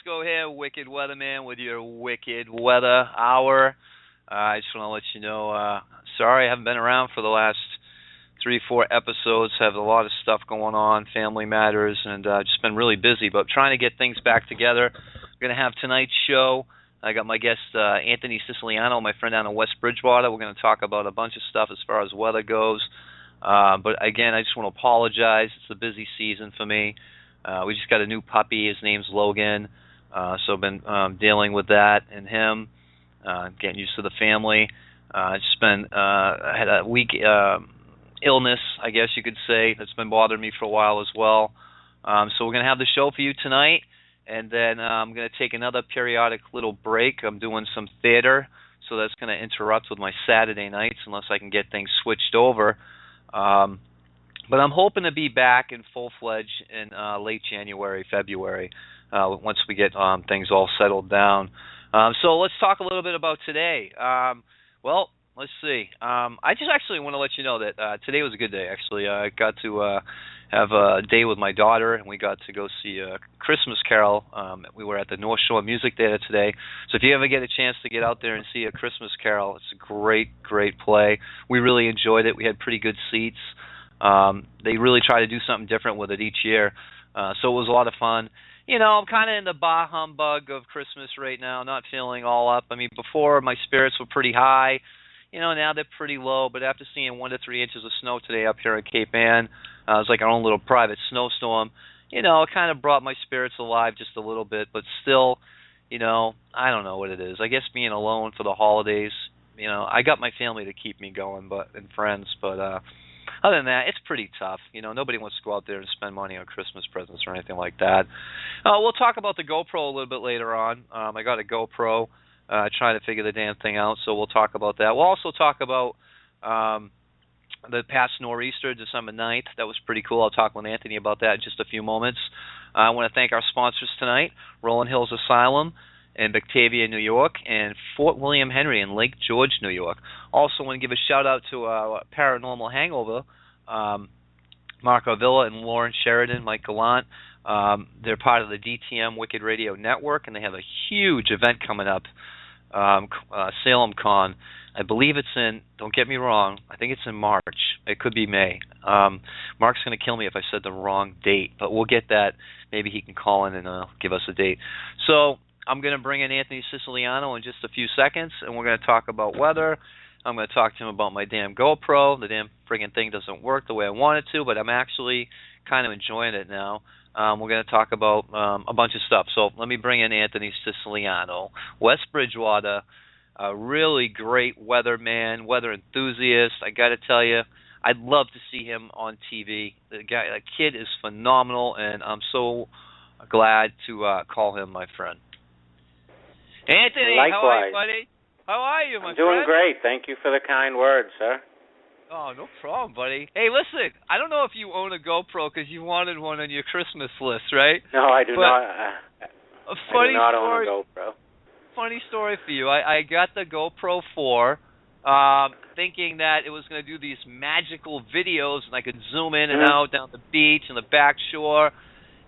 Lovasco here, Wicked Weatherman, with your Wicked Weather Hour. I just want to let you know, sorry I haven't been around for the last 3-4 episodes. Have a lot of stuff going on, family matters, and just been really busy, but trying to get things back together. We're going to have tonight's show. I got my guest, Anthony Siciliano, my friend down in West Bridgewater. We're going to talk about a bunch of stuff as far as weather goes. But again, I just want to apologize. It's a busy season for me. We just got a new puppy. His name's Logan. So I've been dealing with that and him, getting used to the family. Just been I had a week illness, I guess you could say, that's been bothering me for a while as well. So we're going to have the show for you tonight, and then I'm going to take another periodic little break. I'm doing some theater, so that's going to interrupt with my Saturday nights unless I can get things switched over. But I'm hoping to be back in full-fledged in late January, February, once we get things all settled down. So let's talk a little bit about today. Well, let's see. I just actually want to let you know that today was a good day, actually. I got to have a day with my daughter, and we got to go see a Christmas Carol. We were at the North Shore Music Theater today. So if you ever get a chance to get out there and see a Christmas Carol, it's a great, great play. We really enjoyed it. We had pretty good seats. They really try to do something different with it each year. So it was a lot of fun. You know, I'm kind of in the bah humbug of Christmas right now, not feeling all up. I mean, before my spirits were pretty high. You know, now they're pretty low, but after seeing 1 to 3 inches of snow today up here in Cape Ann, it was like our own little private snowstorm. You know, it kind of brought my spirits alive just a little bit, but still, you know, I don't know what it is. I guess being alone for the holidays, you know, I got my family to keep me going, and friends, but other than that, it's pretty tough. You know, nobody wants to go out there and spend money on Christmas presents or anything like that. We'll talk about the GoPro a little bit later on. I got a GoPro. Trying to figure the damn thing out, so we'll talk about that. We'll also talk about the past nor'easter, December 9th. That was pretty cool. I'll talk with Anthony about that in just a few moments. I want to thank our sponsors tonight, Rolling Hills Asylum in Batavia, New York, and Fort William Henry in Lake George, New York. Also want to give a shout-out to Paranormal Hangover, Mark Avila and Lauren Sheridan, Mike Gallant. They're part of the DTM Wicked Radio Network, and they have a huge event coming up, Salem Con. I believe it's in, don't get me wrong, I think it's in March. It could be May. Mark's going to kill me if I said the wrong date, but we'll get that. Maybe he can call in and give us a date. So I'm going to bring in Anthony Siciliano in just a few seconds, and we're going to talk about weather. I'm going to talk to him about my damn GoPro. The damn friggin' thing doesn't work the way I want it to, but I'm actually kind of enjoying it now. We're going to talk about a bunch of stuff. So let me bring in Anthony Siciliano, West Bridgewater, a really great weatherman, weather enthusiast. I got to tell you, I'd love to see him on TV. The kid is phenomenal, and I'm so glad to call him my friend. Anthony, likewise. How are you, buddy? How are you, my friend? I'm doing great. Thank you for the kind words, sir. Oh, no problem, buddy. Hey, listen, I don't know if you own a GoPro because you wanted one on your Christmas list, right? No, I do not. A funny I do not story, own a GoPro. Funny story for you. I got the GoPro 4 thinking that it was going to do these magical videos and I could zoom in and out down the beach and the back shore,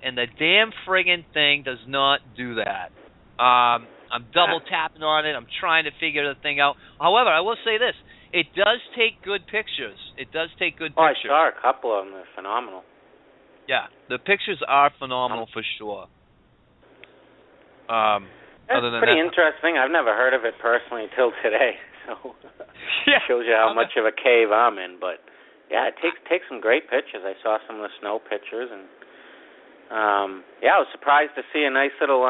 and the damn friggin' thing does not do that. I'm double tapping on it. I'm trying to figure the thing out. However, I will say this. It does take good pictures. It does take good pictures. Oh, I saw a couple of them. They're phenomenal. Yeah, the pictures are phenomenal for sure. That's pretty interesting. I've never heard of it personally until today. So yeah. Shows you how much of a cave I'm in. But yeah, it takes some great pictures. I saw some of the snow pictures, and yeah, I was surprised to see a nice little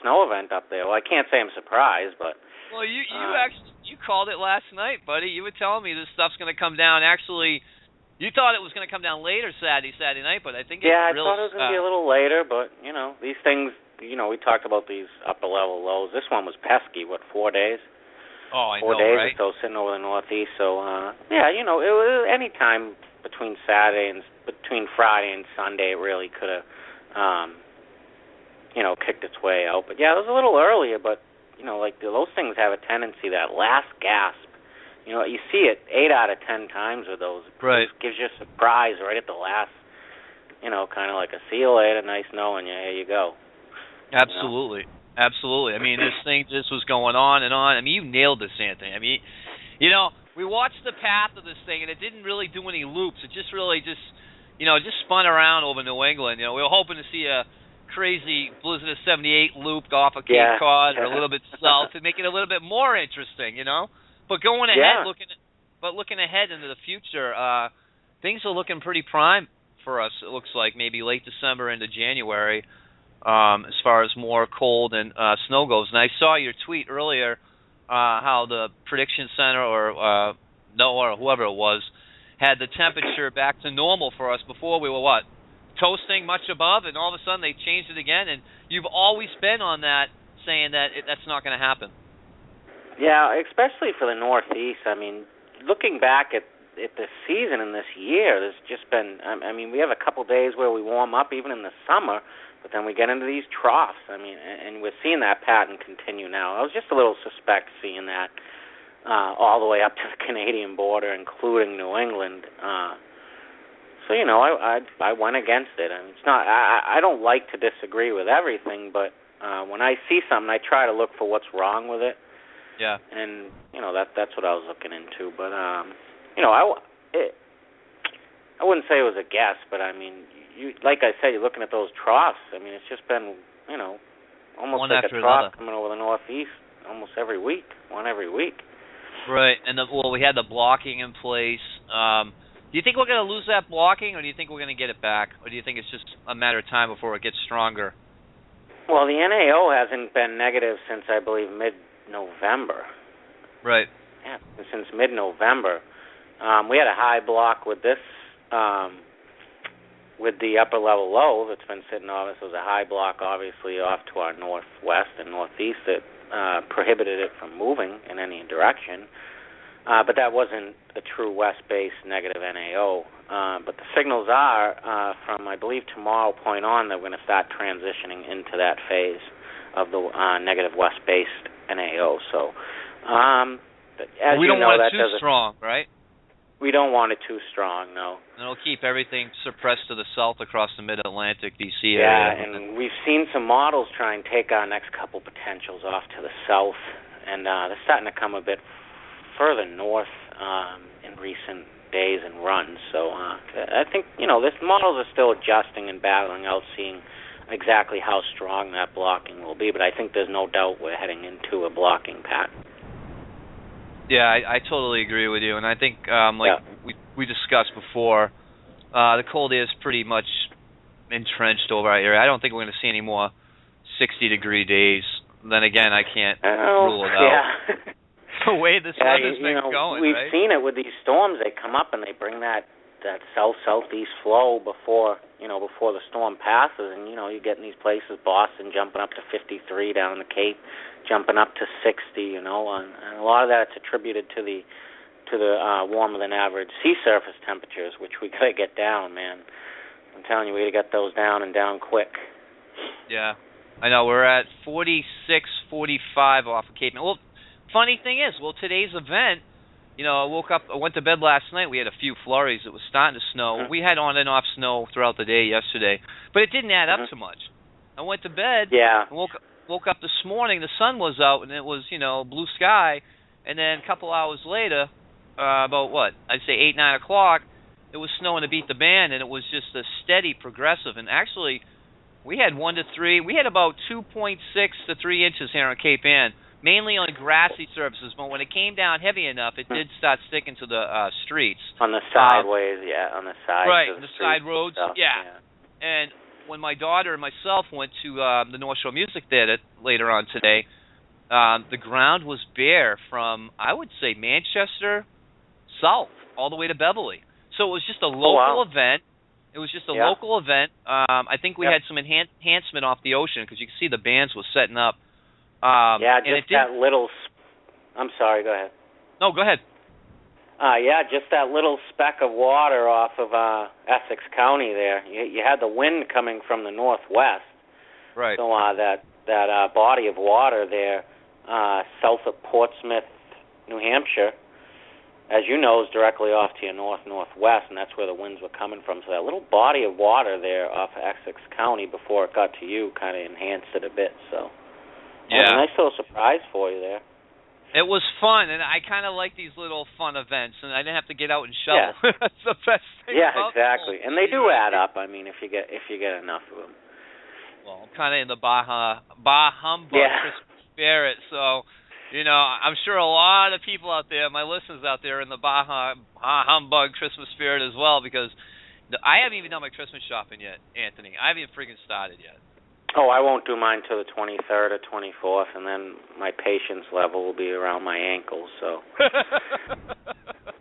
snow event up there. Well, I can't say I'm surprised, but. Well, you actually called it last night, buddy. You were telling me this stuff's going to come down. Actually, you thought it was going to come down later Saturday night, but I think I thought it was going to be a little later. But you know, these things. You know, we talked about these upper level lows. This one was pesky. What, 4 days? Oh, I 4 know, days right? or so sitting over the northeast. So yeah, you know, it was any time between Friday and Sunday. It really could have, you know, kicked its way out. But yeah, it was a little earlier, but. You know, like those things have a tendency, that last gasp, you know, you see it 8 out of 10 times with those. Right. It gives you a surprise right at the last, you know, kind of like a see you later, nice knowing you, here you go. Absolutely. Absolutely. I mean, this was going on and on. I mean, you nailed this, Anthony. I mean, we watched the path of this thing, and it didn't really do any loops. It just really just spun around over New England. We were hoping to see a crazy blizzard of 78 looped off of Cape Cod or a little bit south to make it a little bit more interesting. But going ahead, looking ahead into the future, things are looking pretty prime for us. It looks like maybe late December into January. As far as more cold and snow goes. And I saw your tweet earlier how the Prediction Center or NOAA or whoever it was had the temperature back to normal for us. Before we were toasting much above, and all of a sudden they changed it again. And you've always been on that, saying that that's not going to happen. Yeah, especially for the Northeast. I mean, looking back at the season in this year, there's just been, I mean, we have a couple days where we warm up even in the summer, but then we get into these troughs. I mean, and we're seeing that pattern continue now. I was just a little suspect seeing that all the way up to the Canadian border, including New England. So I went against it. I mean, it's not. I don't like to disagree with everything, but when I see something, I try to look for what's wrong with it. Yeah. And that's what I was looking into. But I wouldn't say it was a guess, but I mean, like I said, you're looking at those troughs. I mean, it's just been, almost one like after a trough another. coming over the Northeast almost every week, one every week. Right, and we had the blocking in place. Do you think we're going to lose that blocking, or do you think we're going to get it back, or do you think it's just a matter of time before it gets stronger? Well, the NAO hasn't been negative since, I believe, mid-November. Right. Yeah, since mid-November. We had a high block with this, with the upper level low that's been sitting off. This was a high block, obviously, off to our northwest and northeast that prohibited it from moving in any direction. But that wasn't a true west-based negative NAO. But the signals are, from, I believe, tomorrow point on, that we're going to start transitioning into that phase of the negative west-based NAO. So, as we don't want it too strong, right? We don't want it too strong, no. And it'll keep everything suppressed to the south across the mid-Atlantic, D.C. area. Yeah, and we've seen some models try and take our next couple potentials off to the south, and they're starting to come a bit further north in recent days and runs. So I think, this models are still adjusting and battling out, seeing exactly how strong that blocking will be, but I think there's no doubt we're heading into a blocking pattern. Yeah, I totally agree with you, and I think we discussed before, the cold air is pretty much entrenched over our area. I don't think we're going to see any more 60-degree days. Then again, I can't rule it out. Yeah. The way this weather's been going, we've seen it with these storms. They come up and they bring that southeast flow before the storm passes, and you get in these places, Boston jumping up to 53 down the Cape, jumping up to 60, and a lot of that's attributed to the warmer than average sea surface temperatures, which we gotta get down, man. I'm telling you, we gotta get those down and down quick. Yeah, I know. We're at 46, 45 off of Cape. Well, funny thing is, today's event, I went to bed last night. We had a few flurries. It was starting to snow. Mm-hmm. We had on and off snow throughout the day yesterday, but it didn't add up to much. I went to bed. Yeah. And woke up this morning. The sun was out, and it was blue sky. And then a couple hours later, about I'd say 8, 9 o'clock, it was snowing to beat the band, and it was just a steady progressive. And actually, we had 1 to 3. We had about 2.6 to 3 inches here on Cape Ann, mainly on grassy surfaces. But when it came down heavy enough, it did start sticking to the streets. On the sideways, on the sides. Right, of the streets side roads, stuff, yeah. And when my daughter and myself went to the North Shore Music Theater later on today, the ground was bare from, I would say, Manchester south all the way to Beverly. So it was just a local event. It was just a local event. I think we had some enhancement off the ocean because you can see the bands was setting up. Just that little. I'm sorry. Go ahead. No, go ahead. Just that little speck of water off of Essex County there. You had the wind coming from the northwest. Right. So that body of water there, south of Portsmouth, New Hampshire, as you know, is directly off to your northwest, and that's where the winds were coming from. So that little body of water there off of Essex County before it got to you kind of enhanced it a bit. So yeah, a nice little surprise for you there. It was fun, and I kind of like these little fun events, and I didn't have to get out and shovel. Yeah. That's the best thing. Yeah, about exactly, and they do add up. I mean, if you get enough of them. Well, I'm kind of in the bah humbug Christmas spirit, so you know, I'm sure a lot of people out there, my listeners out there, in the bah humbug Christmas spirit as well, because I haven't even done my Christmas shopping yet, Anthony. I haven't even freaking started yet. Oh, I won't do mine till the 23rd or 24th, and then my patience level will be around my ankles. So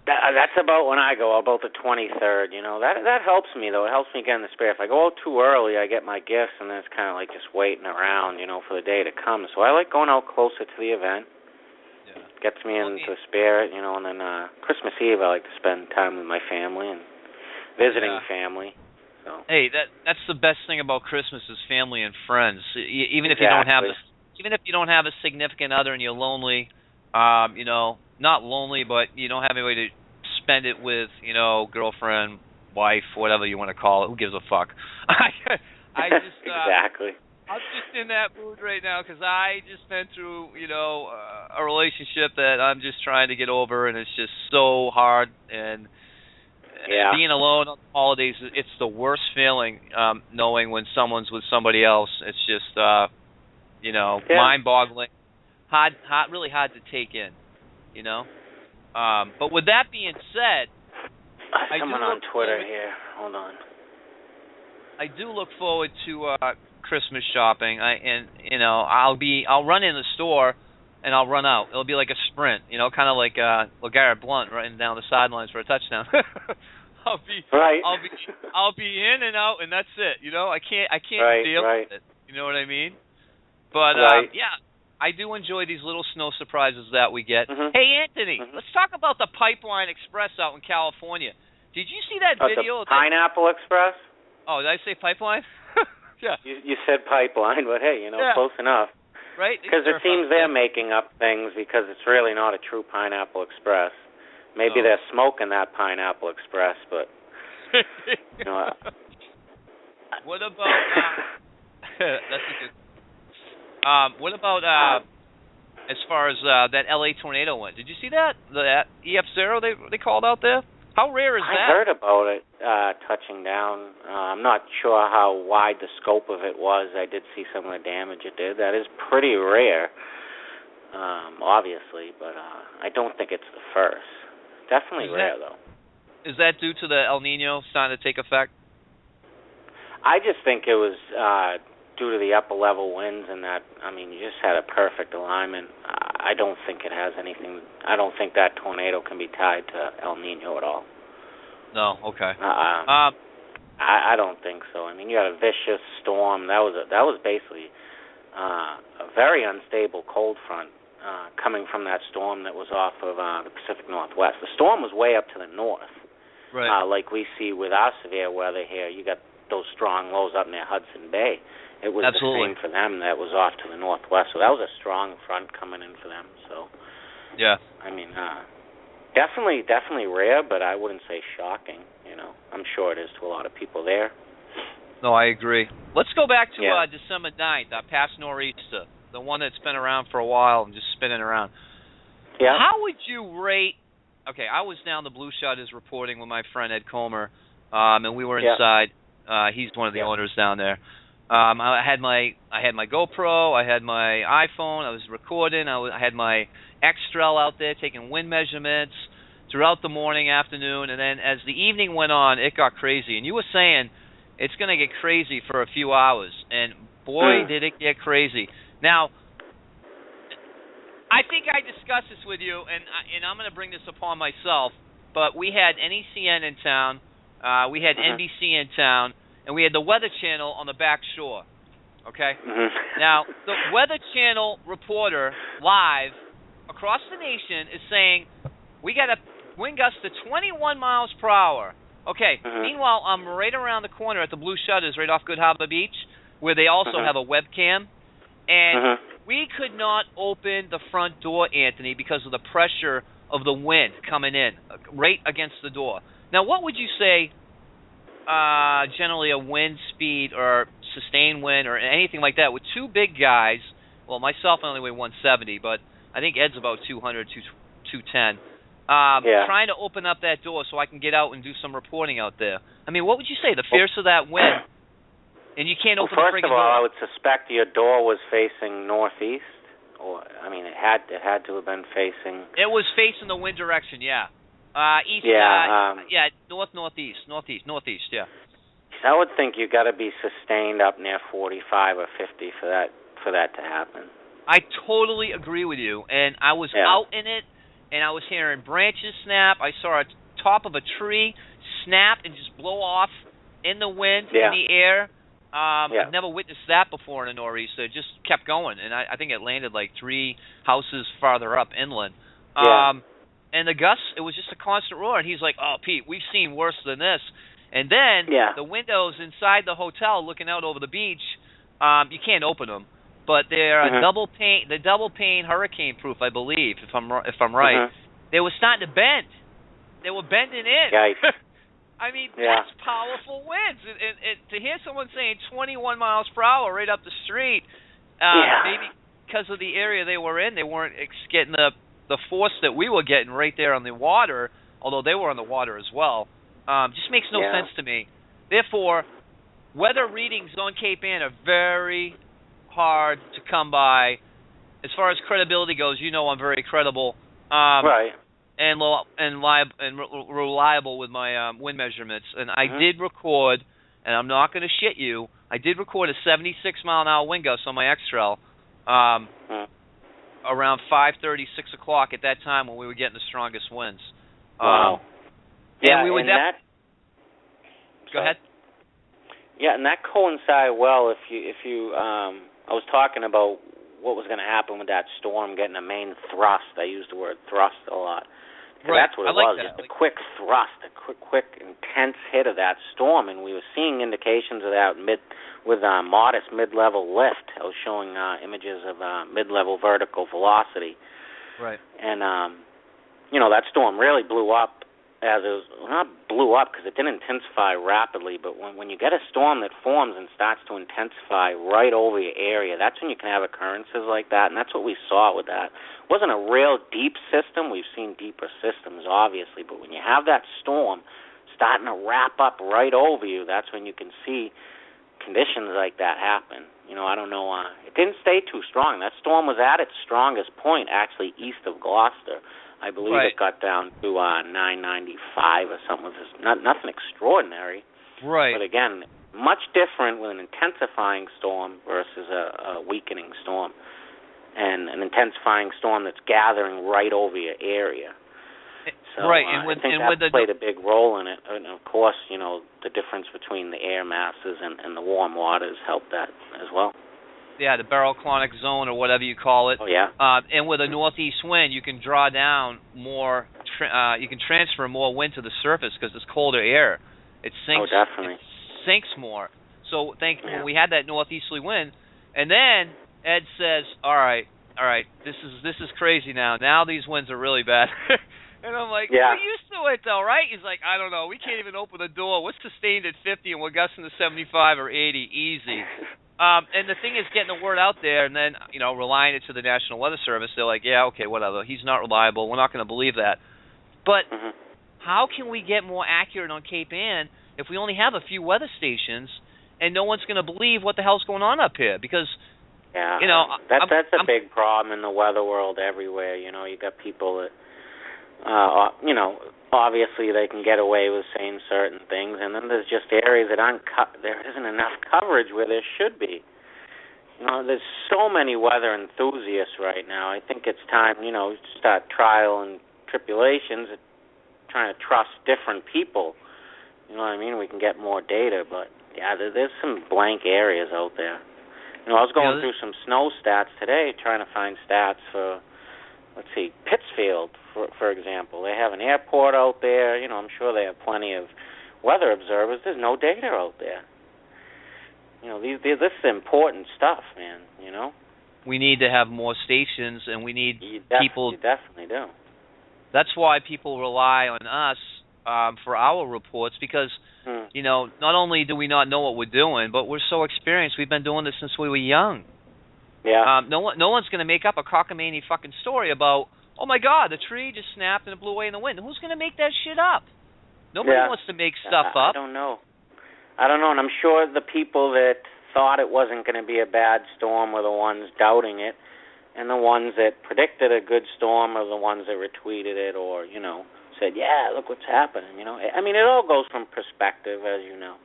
that's about when I go, about the 23rd. You know, that helps me though. It helps me get in the spirit. If I go out too early, I get my gifts, and then it's kind of like just waiting around, you know, for the day to come. So I like going out closer to the event. Yeah. Gets me into the spirit, you know. And then Christmas Eve, I like to spend time with my family and visiting family. So. Hey, that's the best thing about Christmas is family and friends. Even if you don't have a significant other and you're lonely, you know, not lonely, but you don't have anybody to spend it with, you know, girlfriend, wife, whatever you want to call it. Who gives a fuck? I just exactly. I'm just in that mood right now because I just been through, you know, a relationship that I'm just trying to get over, and it's just so hard. And being alone on the holidays, it's the worst feeling, knowing when someone's with somebody else. It's just, you know, mind-boggling, really hard to take in, you know. But with that being said, someone on Twitter here. Hold on. I do look forward to Christmas shopping. You know, I'll run in the store and I'll run out. It'll be like a sprint, you know, kind of like LeGarrette Blount running down the sidelines for a touchdown. I'll be in and out, and that's it. You know, I can't deal with it. You know what I mean? But yeah, I do enjoy these little snow surprises that we get. Mm-hmm. Hey, Anthony, let's talk about the Pipeline Express out in California. Did you see that video? The Pineapple Express? Oh, did I say pipeline? Yeah. You said pipeline, but hey, you know, close enough. Right? Because it seems they're making up things because it's really not a true Pineapple Express. Maybe they're smoking that Pineapple Express, but you know. What about that's a good. What about as far as that LA tornado went? Did you see that? The EF0 they called out there? How rare is that? I heard about it touching down. I'm not sure how wide the scope of it was. I did see some of the damage it did. That is pretty rare, obviously, but I don't think it's the first. Definitely rare, though. Is that due to the El Nino starting to take effect? I just think it was due to the upper-level winds and that, I mean, you just had a perfect alignment. I don't think it has anything. I don't think that tornado can be tied to El Nino at all. No, okay. I don't think so. I mean, you had a vicious storm. That was basically a very unstable cold front coming from that storm that was off of the Pacific Northwest. The storm was way up to the north, right? Like we see with our severe weather here. You got those strong lows up near Hudson Bay. It was the same for them. That was off to the northwest. So that was a strong front coming in for them. So, yeah. I mean, definitely rare, but I wouldn't say shocking. You know, I'm sure it is to a lot of people there. No, I agree. Let's go back to December 9th, past nor'easter, the one that's been around for a while and just spinning around. Yeah. How would you rate? Okay, I was down the Blue Shutters reporting with my friend Ed Comer, and we were inside. He's one of the owners down there. I had my GoPro, I had my iPhone, I was recording, I had my X-Trail out there taking wind measurements throughout the morning, afternoon, and then as the evening went on, it got crazy. And you were saying it's going to get crazy for a few hours, and boy, did it get crazy. Now, I think I discussed this with you, and I'm going to bring this upon myself, but we had NECN in town, we had NBC in town, and we had the Weather Channel on the back shore, okay? Now, the Weather Channel reporter live across the nation is saying we got a wind gust to 21 miles per hour. Okay, meanwhile, I'm right around the corner at the Blue Shutters right off Good Harbor Beach, where they also have a webcam, and we could not open the front door, Anthony, because of the pressure of the wind coming in, right against the door. Now, what would you say, generally a wind speed or sustained wind or anything like that with two big guys? Well, myself I only weigh 170, but I think Ed's about 200, 210. Trying to open up that door so I can get out and do some reporting out there. I mean, what would you say? The fierce of that wind, and you can't open the friggin' door. First of all, I would suspect your door was facing northeast, or I mean, it had to have been facing. It was facing the wind direction, yeah. East. Northeast. Yeah. I would think you got to be sustained up near 45 or 50 for that to happen. I totally agree with you, and I was out in it. And I was hearing branches snap. I saw a top of a tree snap and just blow off in the wind, in the air. I've never witnessed that before in a nor'easter. It just kept going, and I think it landed like 3 houses farther up inland. And the gusts, it was just a constant roar. And he's like, "Oh, Pete, we've seen worse than this." And then the windows inside the hotel looking out over the beach, you can't open them. But they're double pane hurricane proof, I believe, if I'm right. They were starting to bend. They were bending in. Yikes. I mean, that's powerful winds. And to hear someone saying 21 miles per hour right up the street, maybe because of the area they were in, they weren't getting the force that we were getting right there on the water, although they were on the water as well. Just makes no sense to me. Therefore, weather readings on Cape Ann are very hard to come by. As far as credibility goes, you know I'm very credible, and reliable with my wind measurements. And I did record, and I'm not going to shit you, I did record a 76 mile an hour wind gust on my X-Trail around 5:30, 6 o'clock at that time when we were getting the strongest winds. Wow. And we were Go ahead. Yeah, and that coincided well if you I was talking about what was going to happen with that storm getting a main thrust. I used the word thrust a lot. That's what it was, just a quick thrust, a quick, intense hit of that storm. And we were seeing indications of that with modest mid-level lift. I was showing images of mid-level vertical velocity. Right. And, that storm really blew up. Not blew up because it didn't intensify rapidly, but when you get a storm that forms and starts to intensify right over your area, that's when you can have occurrences like that, and that's what we saw with that. It wasn't a real deep system. We've seen deeper systems, obviously, but when you have that storm starting to wrap up right over you, that's when you can see conditions like that happen. I don't know. It didn't stay too strong. That storm was at its strongest point, actually, east of Gloucester. I believe it got down to 995 or something. It was nothing extraordinary. Right. But again, much different with an intensifying storm versus a weakening storm. And an intensifying storm that's gathering right over your area. So, and I think that played a big role in it. And, of course, the difference between the air masses and the warm waters helped that as well. Yeah, the baroclonic zone or whatever you call it. Oh, yeah. And with a northeast wind, you can draw down more, you can transfer more wind to the surface because it's colder air. It sinks. Oh, definitely. It sinks more. So we had that northeasterly wind. And then Ed says, all right, this is crazy now. Now these winds are really bad. And I'm like, we're used to it, though, right? He's like, I don't know. We can't even open the door. We're sustained at 50, and we're gusting to 75 or 80. Easy. And the thing is getting the word out there, and then, relying it to the National Weather Service. They're like, yeah, okay, whatever. He's not reliable. We're not going to believe that. But how can we get more accurate on Cape Ann if we only have a few weather stations and no one's going to believe what the hell's going on up here? Because, that's a big problem in the weather world everywhere. You got people that, obviously they can get away with saying certain things, and then there's just areas that there isn't enough coverage where there should be. There's so many weather enthusiasts right now. I think it's time, to start trial and tribulations, trying to trust different people. You know what I mean? We can get more data, but there's some blank areas out there. I was going through some snow stats today, trying to find stats for, Pittsfield, for example. They have an airport out there. I'm sure they have plenty of weather observers. There's no data out there. This is important stuff, man. We need to have more stations, and we need people. You definitely do. That's why people rely on us for our reports because, not only do we not know what we're doing, but we're so experienced. We've been doing this since we were young. Yeah. No one's going to make up a cockamamie fucking story about, oh my God, the tree just snapped and it blew away in the wind. Who's going to make that shit up? Nobody wants to make stuff up. I don't know, and I'm sure the people that thought it wasn't going to be a bad storm were the ones doubting it, and the ones that predicted a good storm are the ones that retweeted it or, said, yeah, look what's happening, I mean, it all goes from perspective, as you know.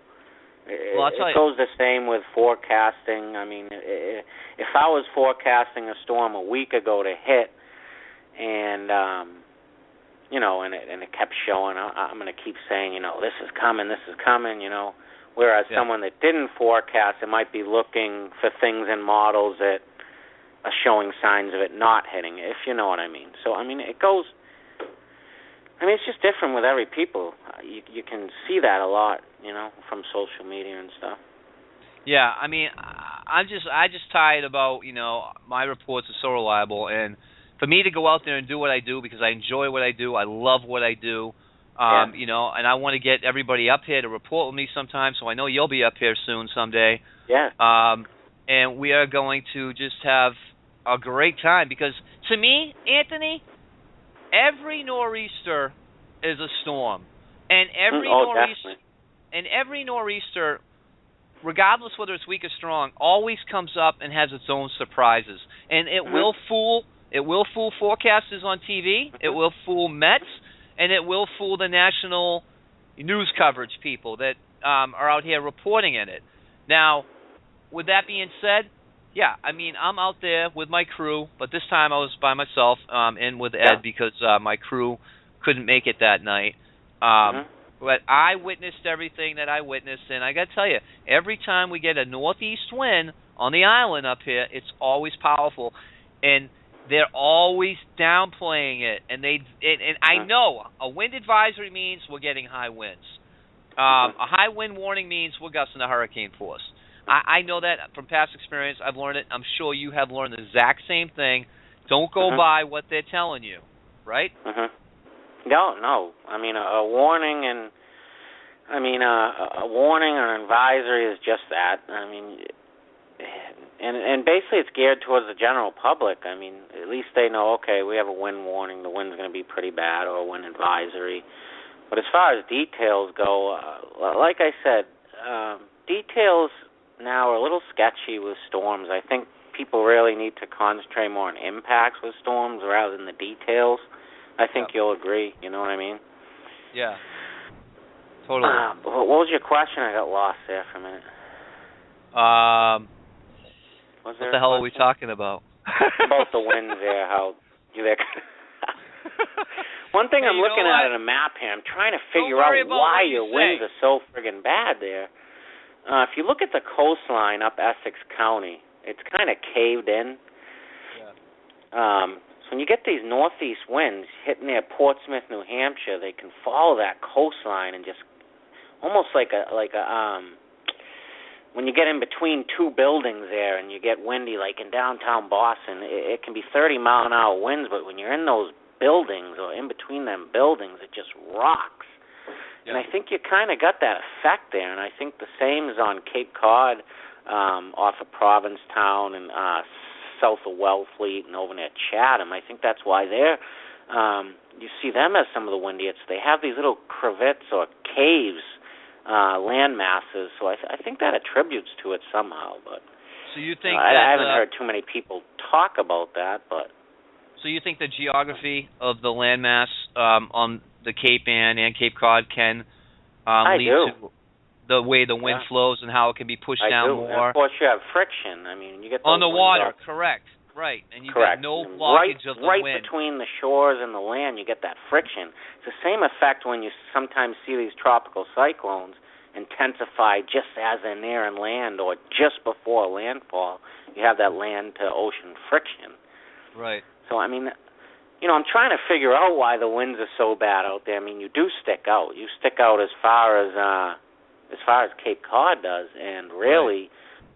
It goes the same with forecasting. I mean, if I was forecasting a storm a week ago to hit, and and it kept showing, I'm going to keep saying, this is coming, whereas someone that didn't forecast, it might be looking for things in models that are showing signs of it not hitting, if you know what I mean. So, I mean, it's just different with every people. You can see that a lot, from social media and stuff. Yeah, I mean, I just tired about, my reports are so reliable, and for me to go out there and do what I do because I enjoy what I do, I love what I do, and I want to get everybody up here to report with me sometime, so I know you'll be up here soon someday. Yeah. And we are going to just have a great time because, to me, Anthony, every nor'easter is a storm, and every nor'easter, regardless whether it's weak or strong, always comes up and has its own surprises, and it will fool forecasters on TV, it will fool Mets, and it will fool the national news coverage people that are out here reporting in it. Now, with that being said, yeah, I mean, I'm out there with my crew, but this time I was by myself and with Ed because my crew couldn't make it that night. But I witnessed everything that I witnessed, and I got to tell you, every time we get a northeast wind on the island up here, it's always powerful, and they're always downplaying it. And I know a wind advisory means we're getting high winds. A high wind warning means we're gusting to hurricane force. I know that from past experience. I've learned it. I'm sure you have learned the exact same thing. Don't go by what they're telling you, right? No. I mean, a warning a warning or an advisory is just that. I mean, and basically it's geared towards the general public. I mean, at least they know, okay, we have a wind warning. The wind's going to be pretty bad, or a wind advisory. But as far as details go, like I said, details now are a little sketchy with storms. I think people really need to concentrate more on impacts with storms rather than the details. I think you'll agree. You know what I mean? Yeah. Totally. What was your question? I got lost there for a minute. What the hell are we talking about? About the winds there, how you One thing I'm looking at on a map here, I'm trying to figure out why your winds are so friggin' bad there. If you look at the coastline up Essex County, it's kind of caved in. Yeah. So when you get these northeast winds hitting near Portsmouth, New Hampshire, they can follow that coastline and just almost like a when you get in between two buildings there and you get windy, like in downtown Boston, it can be 30-mile-an-hour winds, but when you're in those buildings or in between them buildings, it just rocks. Yeah. And I think you kind of got that effect there, and I think the same is on Cape Cod, off of Provincetown and south of Wellfleet and over near Chatham. I think that's why you see them as some of the windiest. They have these little crevasse or caves, land masses, so I think that attributes to it somehow. But so you think I haven't heard too many people talk about that. But so you think the geography of the landmass on the Cape Ann and Cape Cod can lead to the way the wind flows and how it can be pushed down more? And of course, you have friction. I mean, you get on the water, correct. Right, and you get no blockage of the wind. Right between the shores and the land, you get that friction. It's the same effect when you sometimes see these tropical cyclones intensify just as they're near land or just before landfall. You have that land-to-ocean friction. Right. So, I mean, I'm trying to figure out why the winds are so bad out there. I mean, you do stick out. You stick out as far as Cape Cod does, and really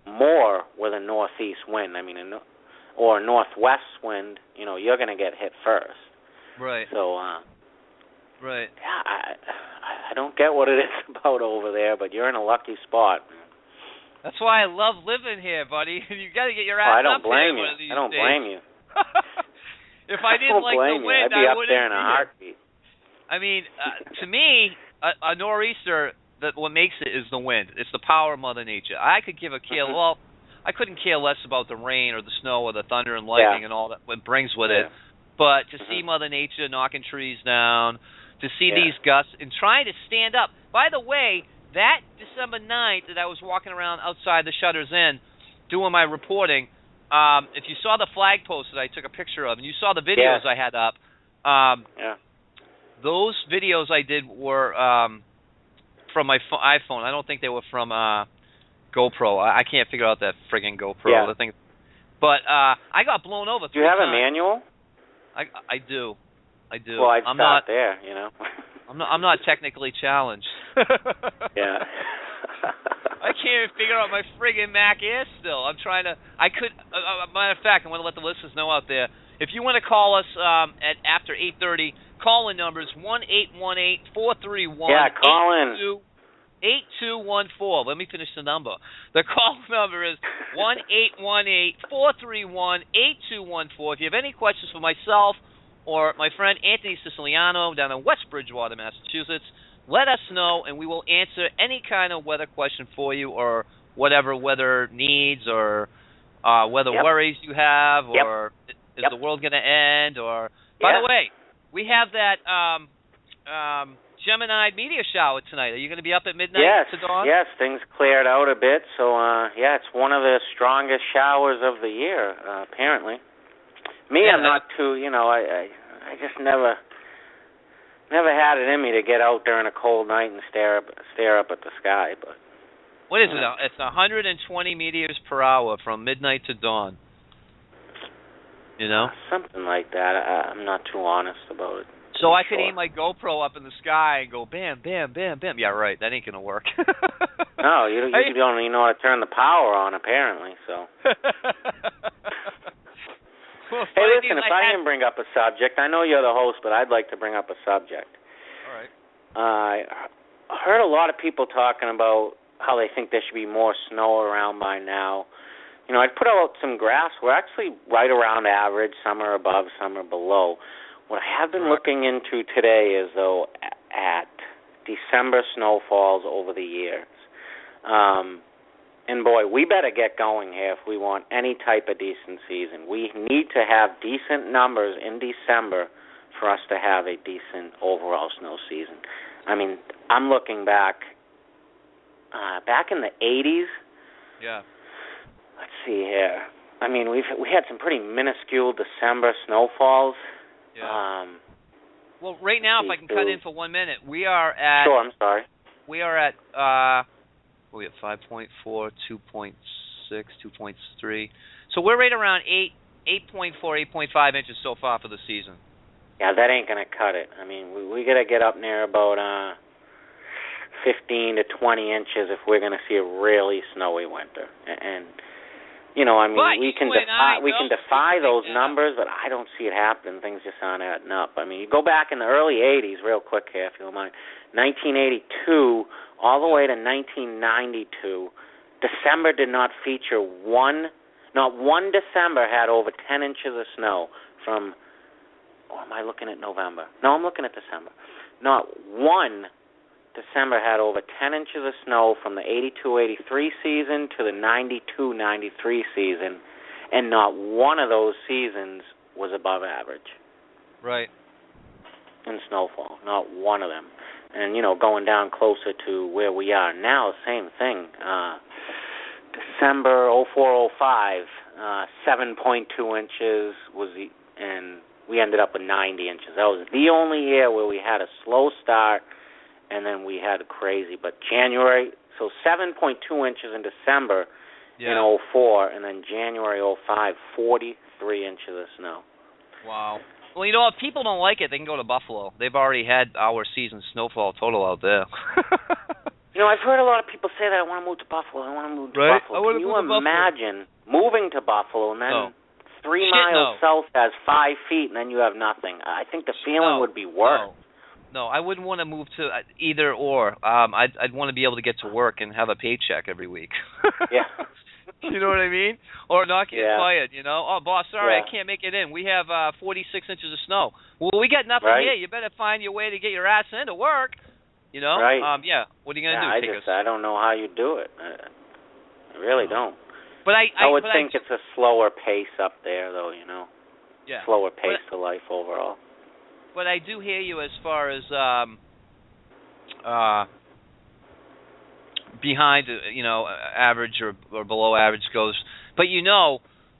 more with a northeast wind. I mean, or a northwest wind, you're going to get hit first. Right. So, Right. yeah, I don't get what it is about over there, but you're in a lucky spot. That's why I love living here, buddy. You got to get your ass I don't up blame here you. one of these I don't days. blame you. If I didn't like the wind, I'd be I up wouldn't there in a be heartbeat. here. I mean, to me, a nor'easter, what makes it is the wind. It's the power of Mother Nature. I could give a care. Well, I couldn't care less about the rain or the snow or the thunder and lightning and all that what brings with it. But to see Mother Nature knocking trees down, to see these gusts and trying to stand up. By the way, that December 9th that I was walking around outside the Shutters Inn doing my reporting, if you saw the flag post that I took a picture of and you saw the videos I had up, those videos I did were from my iPhone. I don't think they were from GoPro. I can't figure out that friggin' GoPro. Yeah. The thing. But I got blown over 3 times. Do you have a manual? I do. Well, I'd I'm start not there, you know. I'm not technically challenged. Yeah. I can't even figure out my friggin' Mac Air still. I'm trying to. I could. Matter of fact, I want to let the listeners know out there. If you want to call us at after 8:30, call-in number is 1-818-431. Yeah, call in. 8214. Let me finish the number. The call number is 1-818-431-8214. If you have any questions for myself or my friend Anthony Siciliano down in West Bridgewater, Massachusetts, let us know, and we will answer any kind of weather question for you or whatever weather needs or weather worries you have or is the world going to end or... By the way, we have that Gemini meteor shower tonight. Are you going to be up at midnight to dawn? Yes, things cleared out a bit, so it's one of the strongest showers of the year, apparently. Me, I'm not too, I just never had it in me to get out during a cold night and stare up at the sky. But what is it? It's 120 meters per hour from midnight to dawn. You know, something like that. I'm not too honest about it. So I could aim my GoPro up in the sky and go bam, bam, bam, bam. Yeah, right. That ain't gonna work. No, you don't even know how to turn the power on, apparently. So. Well, hey, listen, if I can bring up a subject, I know you're the host, but I'd like to bring up a subject. All right. I heard a lot of people talking about how they think there should be more snow around by now. I'd put out some graphs. We're actually right around average. Some are above, some are below. What I have been looking into today is, though, at December snowfalls over the years. And, boy, we better get going here if we want any type of decent season. We need to have decent numbers in December for us to have a decent overall snow season. I mean, I'm looking back in the 80s. Yeah. Let's see here. I mean, we had some pretty minuscule December snowfalls. Yeah. Well, right now, if I can cut in for 1 minute, we are at... Sure, I'm sorry. We are at... we at 5.4, 2.6, 2.3. So we're right around 8.4, 8.5 inches so far for the season. Yeah, that ain't going to cut it. I mean, we got to get up near about 15 to 20 inches if we're going to see a really snowy winter. And I mean, but we can defy those numbers, but I don't see it happening. Things just aren't adding up. I mean, you go back in the early 80s, real quick here, if you don't mind, 1982 all the way to 1992, December did not feature not one December had over 10 inches of snow from, or am I looking at November? No, I'm looking at December. Not one December had over 10 inches of snow from the 82-83 season to the 92-93 season, and not one of those seasons was above average. Right. In snowfall, not one of them. And, going down closer to where we are now, same thing. December 04-05, 7.2 inches and we ended up with 90 inches. That was the only year where we had a slow start, and then we had crazy. But January, so 7.2 inches in December in 04, and then January 05, 43 inches of snow. Wow. Well, if people don't like it, they can go to Buffalo. They've already had our season snowfall total out there. I've heard a lot of people say that I want to move to Buffalo. I want to move to Buffalo. Can you imagine moving to Buffalo and then 3 miles south has 5 feet, and then you have nothing. I think the feeling would be worse. No, I wouldn't want to move to either or. I'd want to be able to get to work and have a paycheck every week. Yeah. You know what I mean? Or not get fired, you know? Oh, boss, sorry, I can't make it in. We have 46 inches of snow. Well, we got nothing here. You better find your way to get your ass into work. You know? Right. What are you going to do? I don't know how you do it. I really don't. But I would think it's a slower pace up there, though, you know? Yeah. Slower pace to life overall. But I do hear you as far as behind, average or below average goes. But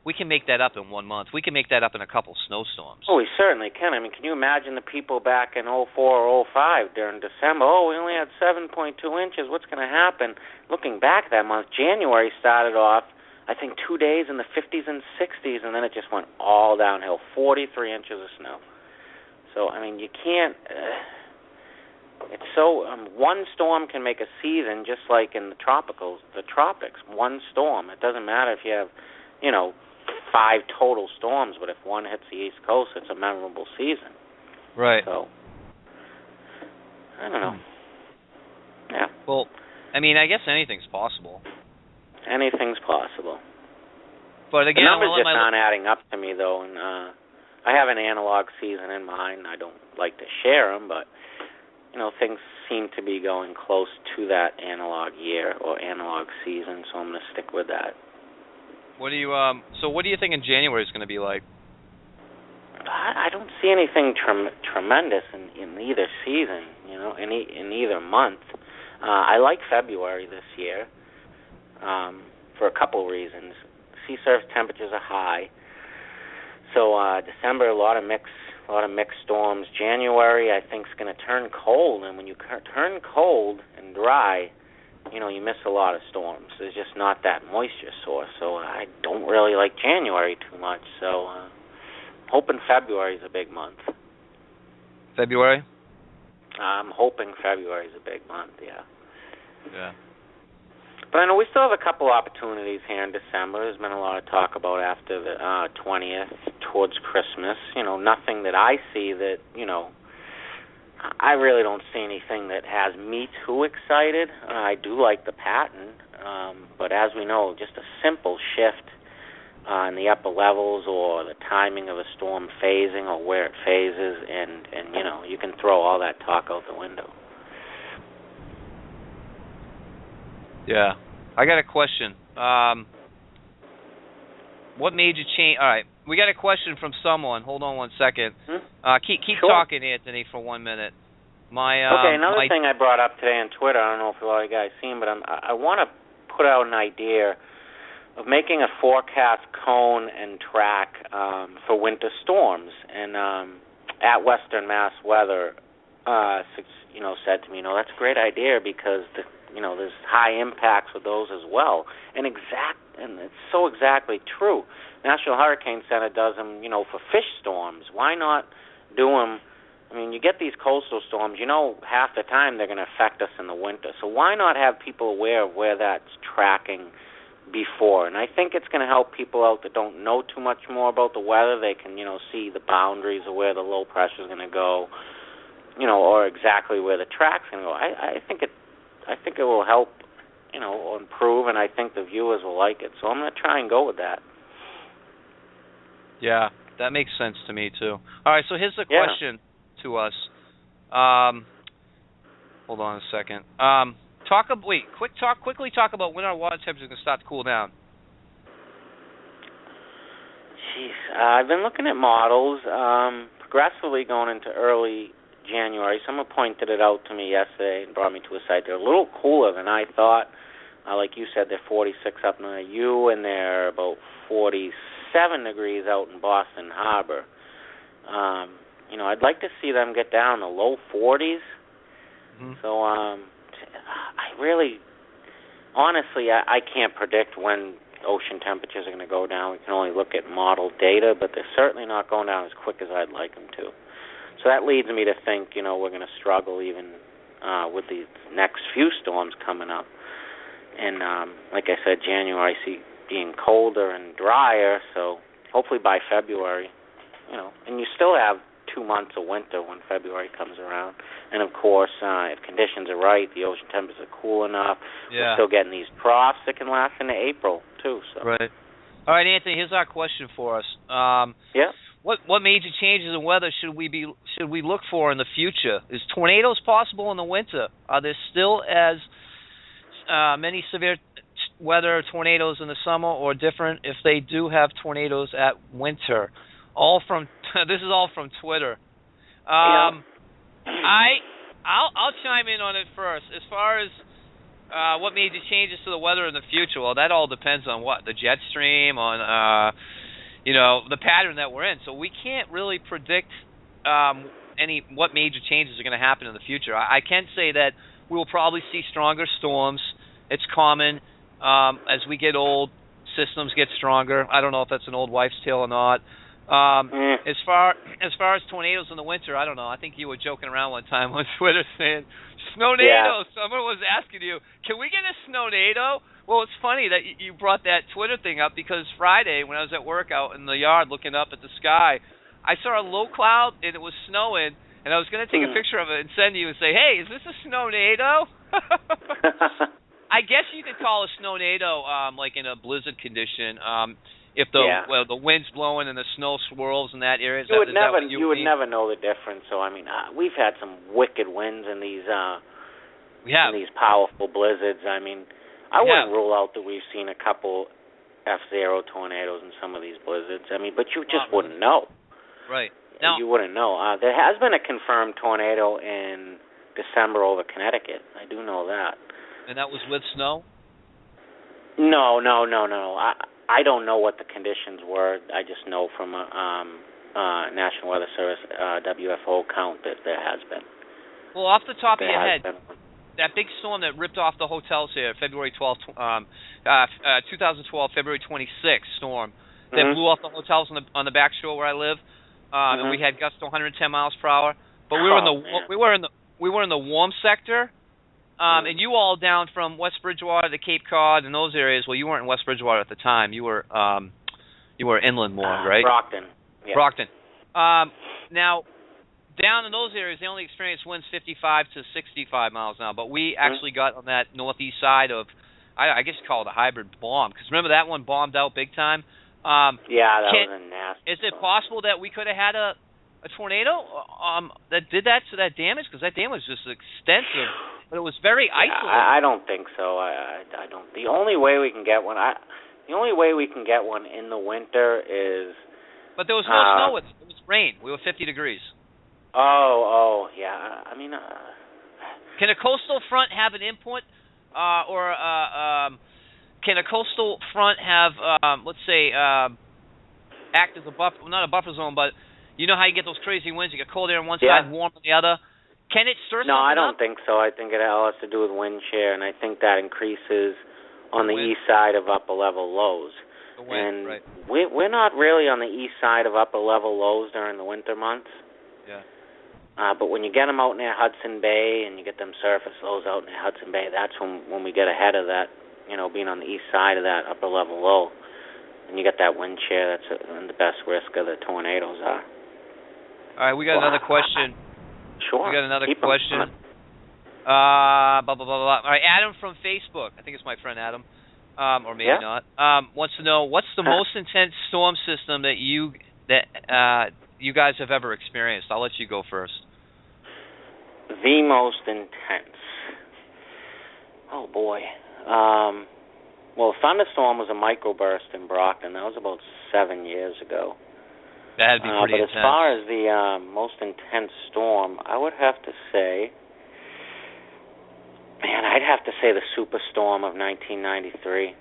we can make that up in 1 month. We can make that up in a couple snowstorms. Oh, we certainly can. I mean, can you imagine the people back in 04 or 05 during December? Oh, we only had 7.2 inches. What's going to happen? Looking back that month, January started off, I think, 2 days in the 50s and 60s, and then it just went all downhill, 43 inches of snow. So, I mean, you can't... it's so... one storm can make a season, just like in the tropics. One storm. It doesn't matter if you have, 5 total storms, but if one hits the East Coast, it's a memorable season. Right. So, I don't know. Yeah. Well, I mean, I guess anything's possible. Anything's possible. But again, the numbers just aren't adding up to me, though, and I have an analog season in mind. I don't like to share them, but, things seem to be going close to that analog year or analog season, so I'm going to stick with that. What do you think in January is going to be like? I don't see anything tremendous in either season, in either month. I like February this year for a couple reasons. Sea surface temperatures are high. So December, a lot of mixed storms. January, I think, is going to turn cold, and when you turn cold and dry, you miss a lot of storms. There's just not that moisture source, so I don't really like January too much. So hoping February is a big month. February? I'm hoping February is a big month, yeah. Yeah. But I know we still have a couple opportunities here in December. There's been a lot of talk about after the 20th towards Christmas. Nothing that I see that, I really don't see anything that has me too excited. I do like the pattern, but as we know, just a simple shift in the upper levels or the timing of a storm phasing or where it phases, and you can throw all that talk out the window. Yeah. I got a question. What made you change? All right. We got a question from someone. Hold on 1 second. Keep sure. talking, Anthony, for 1 minute. Another thing I brought up today on Twitter, I don't know if a lot of you guys seen, but I want to put out an idea of making a forecast cone and track for winter storms. And at Western Mass Weather, said to me, that's a great idea because there's high impacts with those as well. And it's so exactly true. National Hurricane Center does them, for fish storms. Why not do them? I mean, you get these coastal storms, half the time they're going to affect us in the winter. So why not have people aware of where that's tracking before? And I think it's going to help people out that don't know too much more about the weather. They can, see the boundaries of where the low pressure is going to go, or exactly where the track's going to go. I think it will help, improve, and I think the viewers will like it. So I'm going to try and go with that. Yeah, that makes sense to me, too. All right, so here's the question to us. Hold on a second. Quickly talk about when our water temperature is going to start to cool down. Jeez, I've been looking at models progressively going into early January. Someone pointed it out to me yesterday and brought me to a site. They're a little cooler than I thought. Like you said, they're 46 up near you, and they're about 47 degrees out in Boston Harbor. I'd like to see them get down to low 40s. Mm-hmm. So I really, honestly, I can't predict when ocean temperatures are going to go down. We can only look at model data, but they're certainly not going down as quick as I'd like them to. So that leads me to think, we're going to struggle even with these next few storms coming up. And like I said, January I see being colder and drier, so hopefully by February. And you still have 2 months of winter when February comes around. And of course, if conditions are right, the ocean temperatures are cool enough. We're still getting these troughs that can last into April too. So. Right. All right, Anthony. Here's our question for us. What major changes in weather should we look for in the future? Is tornadoes possible in the winter? Are there still as many severe weather tornadoes in the summer, or different if they do have tornadoes at winter? This is all from Twitter. I'll chime in on it first. As far as what major changes to the weather in the future, well, that all depends on the jet stream, on the pattern that we're in. So we can't really predict what major changes are going to happen in the future. I can say that we will probably see stronger storms. It's common as we get old, systems get stronger. I don't know if that's an old wives' tale or not. As far as tornadoes in the winter, I don't know. I think you were joking around one time on Twitter saying snownados. Yeah. Someone was asking you, "Can we get a snownadoe?" Well, it's funny that you brought that Twitter thing up, because Friday when I was at work out in the yard looking up at the sky, I saw a low cloud and it was snowing, and I was going to take a picture of it and send you and say, "Hey, is this a snownadoe?" I guess you could call a snownadoe like in a blizzard condition. If the wind's blowing and the snow swirls in that area, you would never know the difference. So I mean, we've had some wicked winds in these in these powerful blizzards. I mean, I wouldn't rule out that we've seen a couple F0 tornadoes in some of these blizzards. I mean, but you just wouldn't know. Right. Now, you wouldn't know. There has been a confirmed tornado in December over Connecticut. I do know that. And that was with snow? No. I don't know what the conditions were. I just know from a National Weather Service WFO count that there has been. Well, off the top of your head, that big storm that ripped off the hotels here, February 12th, 2012, February 26th storm that blew off the hotels on the back shore where I live, and we had gusts to 110 miles per hour. But we were in the warm sector. And you all down from West Bridgewater to Cape Cod and those areas. Well, you weren't in West Bridgewater at the time. You were inland more, right? Brockton. Yeah. Brockton. Now, down in those areas, they only experienced winds 55 to 65 miles an hour. But we actually got on that northeast side of, I guess you call it a hybrid bomb. Because remember that one bombed out big time? That was a nasty. Is it possible that we could have had a tornado that did that to that damage? Because that damage was just extensive. But it was very isolated. I don't think so. I don't. The only way we can get one. The only way we can get one in the winter is. But there was no snow. It was rain. We were 50 degrees. Oh, yeah. I mean. Can a coastal front have an input, or can a coastal front have, let's say, act as a buffer? Not a buffer zone, but you know how you get those crazy winds? You get cold air on one side, warm on the other. Can it stir something up? No, I don't think so. I think it all has to do with wind shear, and I think that increases on the east side of upper-level lows. The wind, and right. We're not really on the east side of upper-level lows during the winter months. Yeah. But when you get them out near Hudson Bay and you get them surface lows out near Hudson Bay, that's when we get ahead of that, being on the east side of that upper-level low. And you get that wind shear, that's the best risk of the tornadoes are. All right, we got another question. Sure. We got another question. Blah, blah, blah, blah. All right, Adam from Facebook. I think it's my friend Adam, or maybe not. Wants to know, what's the most intense storm system that you guys have ever experienced? I'll let you go first. The most intense. Oh boy. Well, thunderstorm was a microburst in Brockton. That was about 7 years ago. That had to be pretty intense. But as far as the most intense storm, I would have to say, I'd have to say the superstorm of 1993.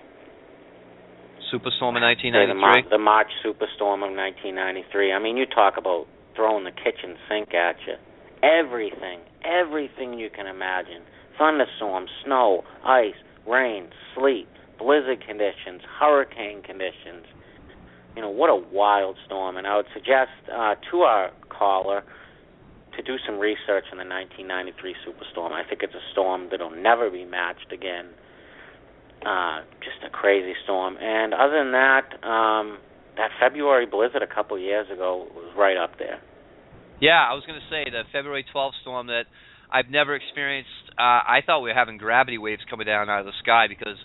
Superstorm of 1993? The March superstorm of 1993. I mean, you talk about throwing the kitchen sink at you. Everything you can imagine. Thunderstorms, snow, ice, rain, sleet, blizzard conditions, hurricane conditions. What a wild storm. And I would suggest to our caller to do some research on the 1993 superstorm. I think it's a storm that will never be matched again. Just a crazy storm. And other than that, that February blizzard a couple years ago was right up there. Yeah, I was going to say the February 12th storm that I've never experienced. I thought we were having gravity waves coming down out of the sky because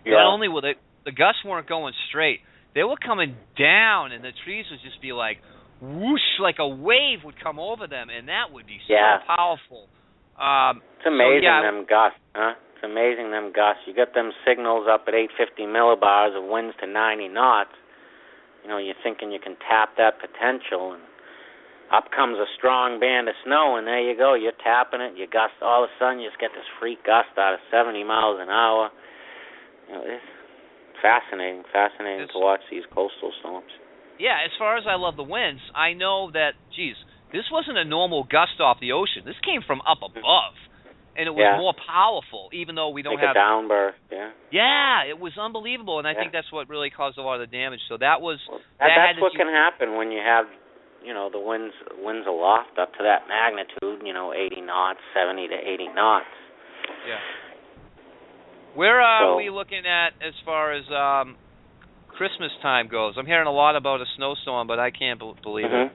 not only were the gusts weren't going straight, they were coming down, and the trees would just be like whoosh, like a wave would come over them, and that would be so powerful. It's amazing them gusts, huh? It's amazing them gusts. You get them signals up at 850 millibars of winds to 90 knots. You know, you're thinking you can tap that potential, and up comes a strong band of snow, and there you go. You're tapping it. You gust. All of a sudden, you just get this freak gust out of 70 miles an hour. You know, it's fascinating to watch these coastal storms. Yeah, as far as I love the winds, I know that, geez, this wasn't a normal gust off the ocean. This came from up above, and it was more powerful, even though we don't have... Like a downburst, Yeah, it was unbelievable, and I think that's what really caused a lot of the damage. So that was... Well, that's what can happen when you have... You know, the winds aloft up to that magnitude, 80 knots, 70 to 80 knots. Yeah. Where are we looking at as far as Christmas time goes? I'm hearing a lot about a snowstorm, but I can't believe it.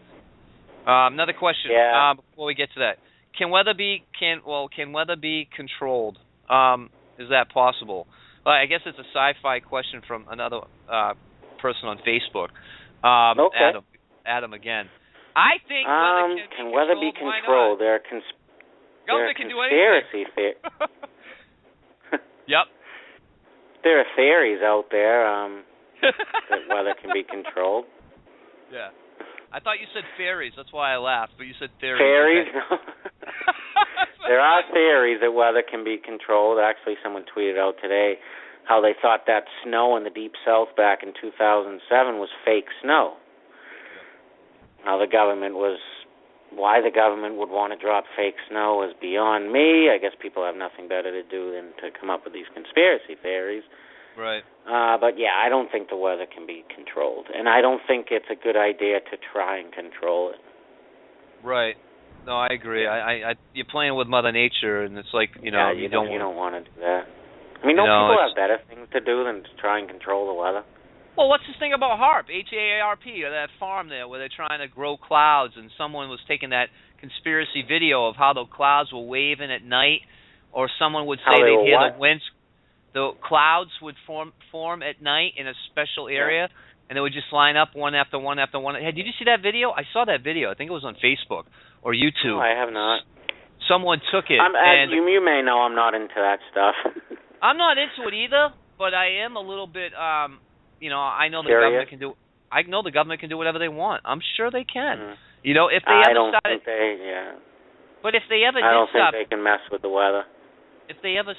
Another question before we get to that. Can weather be controlled? Is that possible? Well, I guess it's a sci-fi question from another person on Facebook. Adam again. I think weather be controlled? There are conspiracy theories. Yep. There are theories out there that weather can be controlled. Yeah. I thought you said fairies. That's why I laughed. But you said theories. Fairies? No. There are theories that weather can be controlled. Actually, someone tweeted out today how they thought that snow in the deep south back in 2007 was fake snow. Now, why the government would want to drop fake snow is beyond me. I guess people have nothing better to do than to come up with these conspiracy theories. Right. But, yeah, I don't think the weather can be controlled. And I don't think it's a good idea to try and control it. Right. No, I agree. You're playing with Mother Nature, and it's like, you don't want to do that. I mean, don't people have better things to do than to try and control the weather? Well, what's this thing about HAARP, H-A-A-R-P, or that farm there where they're trying to grow clouds, and someone was taking that conspiracy video of how the clouds were waving at night, or someone would say they'd hear the winds. The clouds would form at night in a special area, and they would just line up one after one after one. Hey, did you see that video? I saw that video. I think it was on Facebook or YouTube. No, I have not. Someone took it. You may know I'm not into that stuff. I'm not into it either, but I am a little bit... I know the government can do. I know the government can do whatever they want. I'm sure they can. If they ever started. But if they ever I don't think they can mess with the weather. If they ever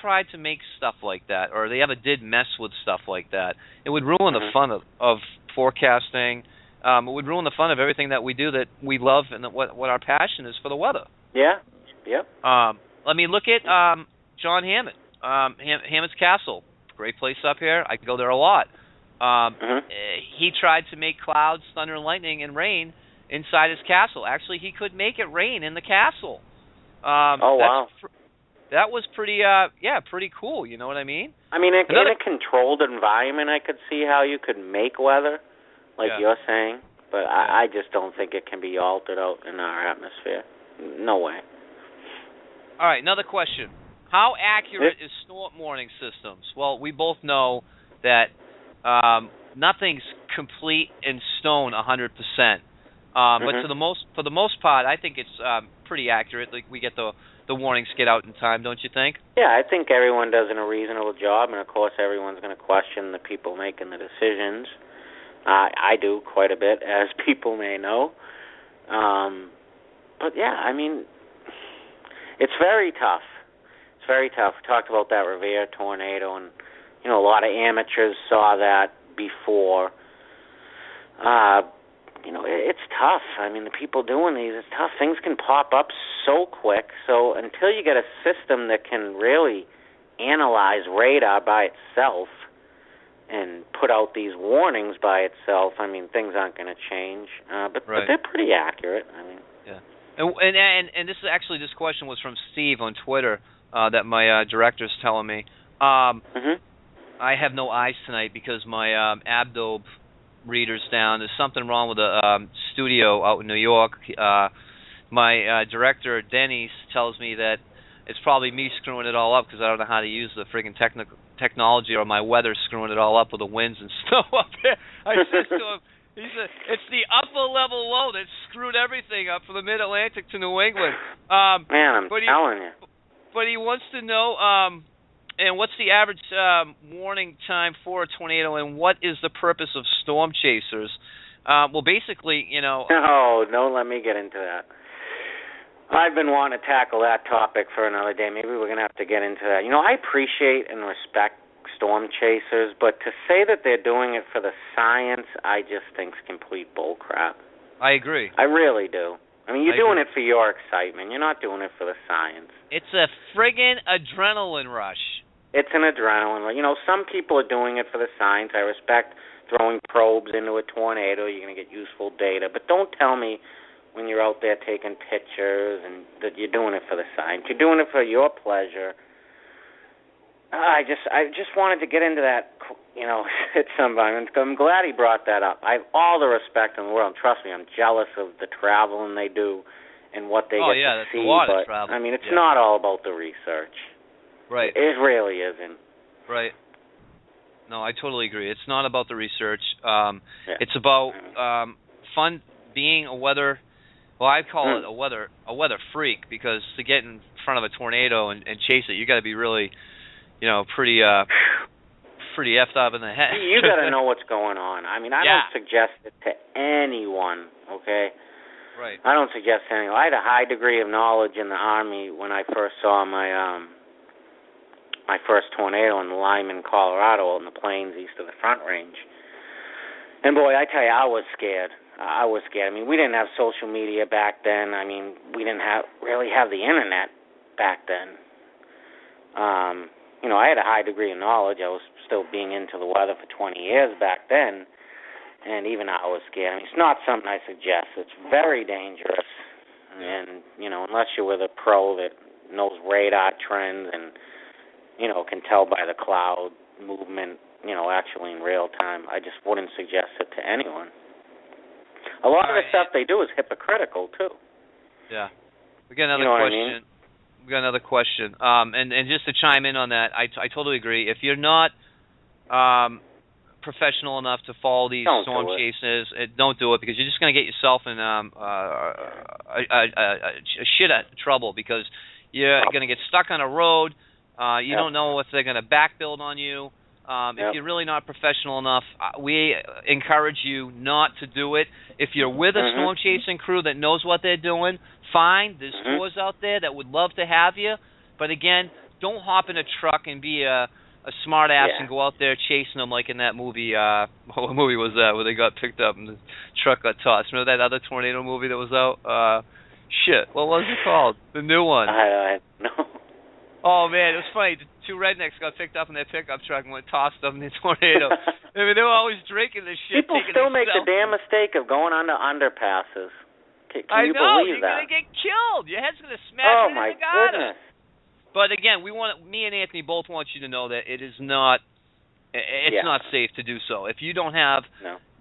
tried to make stuff like that, or they ever did mess with stuff like that, it would ruin the fun of forecasting. It would ruin the fun of everything that we do that we love and what our passion is for the weather. Yeah. Yep. Look at John Hammond. Hammond's Castle. Great place up here. I go there a lot. He tried to make clouds, thunder, and lightning, and rain inside his castle. Actually, he could make it rain in the castle. Wow. That was pretty cool. You know what I mean? I mean, in a controlled environment, I could see how you could make weather, like you're saying, but I just don't think it can be altered out in our atmosphere. No way. All right, another question. How accurate is storm warning systems? Well, we both know that nothing's complete in stone 100%. But for the most part, I think it's pretty accurate. Like we get the warnings get out in time, don't you think? Yeah, I think everyone does a reasonable job, and of course, everyone's going to question the people making the decisions. I do quite a bit, as people may know. But yeah, I mean, it's very tough. It's very tough. We talked about that Revere tornado, and a lot of amateurs saw that before. It's tough. I mean, the people doing these, it's tough. Things can pop up so quick. So until you get a system that can really analyze radar by itself and put out these warnings by itself, I mean, things aren't going to change. But they're pretty accurate. I mean, yeah. And this question was from Steve on Twitter. That my director's telling me. I have no eyes tonight because my Abdob readers down. There's something wrong with the studio out in New York. My director, Denny's, tells me that it's probably me screwing it all up because I don't know how to use the friggin' technology, or my weather screwing it all up with the winds and snow up there. I said to him, it's the upper level low that screwed everything up from the Mid-Atlantic to New England. Man, I'm telling you. But he wants to know, and what's the average warning time for a tornado, and what is the purpose of storm chasers? Well, basically, No, don't let me get into that. I've been wanting to tackle that topic for another day. Maybe we're going to have to get into that. I appreciate and respect storm chasers, but to say that they're doing it for the science, I just think is complete bullcrap. I agree. I really do. I mean, you're doing it for your excitement. You're not doing it for the science. It's a friggin' adrenaline rush. It's an adrenaline rush. Some people are doing it for the science. I respect throwing probes into a tornado. You're going to get useful data. But don't tell me when you're out there taking pictures and that you're doing it for the science. You're doing it for your pleasure. I just wanted to get into that, at some point. I'm glad he brought that up. I have all the respect in the world. Trust me, I'm jealous of the traveling they do and what they get to see. That's a lot of travel. I mean, it's not all about the research. Right. It really isn't. Right. No, I totally agree. It's not about the research. It's about fun, being a weather. Well, I call it a weather freak, because to get in front of a tornado and chase it, you got to be really, pretty effed up in the head. You got to know what's going on. I mean, I don't suggest it to anyone. Okay. Right. I don't suggest anyone. I had a high degree of knowledge in the Army when I first saw my first tornado in Lyman, Colorado, out in the plains east of the Front Range. And boy, I tell you, I was scared. I mean, we didn't have social media back then. I mean, we didn't really have the internet back then. I had a high degree of knowledge. I was still being into the weather for 20 years back then, and even I was scared. I mean, it's not something I suggest. It's very dangerous, and unless you're with a pro that knows radar trends and can tell by the cloud movement, actually in real time, I just wouldn't suggest it to anyone. A lot of the stuff they do is hypocritical, too. Yeah. We got another question. We got another question. And just to chime in on that, I totally agree. If you're not professional enough to follow these storm chases, don't do it, because you're just going to get yourself in a shit of trouble, because you're going to get stuck on a road. You don't know if they're going to back build on you. If you're really not professional enough, we encourage you not to do it. If you're with a storm chasing crew that knows what they're doing, fine. There's tours out there that would love to have you. But again, don't hop in a truck and be a smart ass and go out there chasing them like in that movie. What movie was that, where they got picked up and the truck got tossed? Remember that other tornado movie that was out? What was it called? The new one. I don't know. Oh, man, it was funny. The two rednecks got picked up in their pickup truck and went tossed them in the tornado. I mean, they were always drinking this shit. People still make the damn mistake of going under underpasses. Can you believe that? You're going to get killed. Your head's going to smash into the gutter. Goodness. But again, me and Anthony both want you to know that it is not, it's not safe to do so. If you don't have